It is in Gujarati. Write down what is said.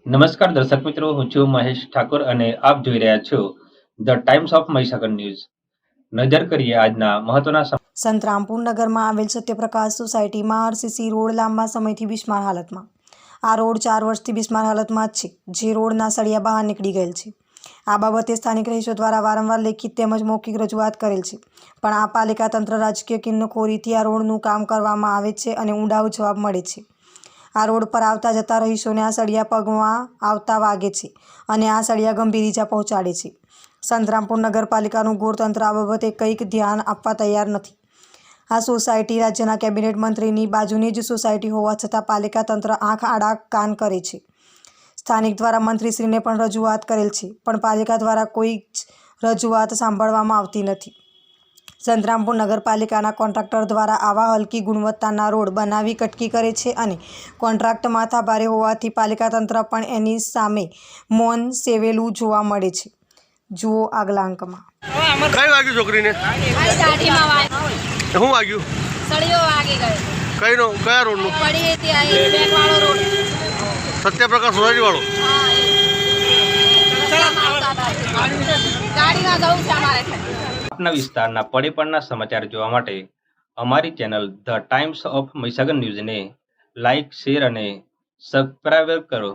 નમસ્કાર દર્શક મિત્રો, હું છું મહેશ ઠાકોર અને આપ જોઈ રહ્યા છો the Times of Mahisagar news. નજર કરીએ આજના મહત્વના સંતરામપુર નગરમાં આવેલ સત્યપ્રકાશ સોસાયટીમાં આરસીસી રોડ લાંબા સમયથી બિસ્માર હાલતમાં. આ રોડ 4 વર્ષથી બિસ્માર હાલતમાં જ છે, જે રોડના સળિયા બહાર નીકળી ગયેલ છે. આ બાબતે સ્થાનિક રહીશો દ્વારા વારંવાર લેખિત તેમજ મૌખિક રજૂઆત કરેલ છે, પણ આ પાલિકા તંત્ર રાજકીય કિન્નખોરીથી આ રોડનું કામ કરવામાં આવે છે અને ઊંડાઉ જવાબ મળે છે. આ રોડ પર આવતા જતા રહીશોને આ સળિયા પગમાં આવતા વાગે છે અને આ સળિયા ગંભીર ઈજા પહોંચાડે છે. સંતરામપુર નગરપાલિકાનું ગોરતંત્ર આ બાબતે કંઈક ધ્યાન આપવા તૈયાર નથી. આ સોસાયટી રાજ્યના કેબિનેટ મંત્રીની બાજુની જ સોસાયટી હોવા છતાં પાલિકા તંત્ર આંખ આડા કાન કરે છે. સ્થાનિક દ્વારા મંત્રીશ્રીને પણ રજૂઆત કરેલ છે, પણ પાલિકા દ્વારા કોઈ જ રજૂઆત સાંભળવામાં આવતી નથી. સંતરામપુર નગરપાલિકાના કોન્ટ્રાક્ટર દ્વારા આવા હલકી ગુણવત્તાના રોડ બનાવી કટકી કરે છે અને કોન્ટ્રાક્ટ માથાભારે હોવાથી પાલિકા તંત્ર પણ એની સામે મૌન સેવેલું જોવા મળે છે. જુઓ આગલા અંકમાં. કઈ વાગ્યું છોકરીને? શું વાગ્યું? સળિયો વાગી ગયો. કઈનો? કયા રોડનું? પડી હતી આ એક બેંક વાળો રોડ. સત્યપ્રકાશ સોસાયટી વાળો? ગાડીમાં જવું છે અમારે. આપના વિસ્તારના પડે પડના સમાચાર જોવા માટે અમારી channel the Times of Mahisagar ન્યૂઝને લાઇક, શેર અને સબસ્ક્રાઇબ કરો.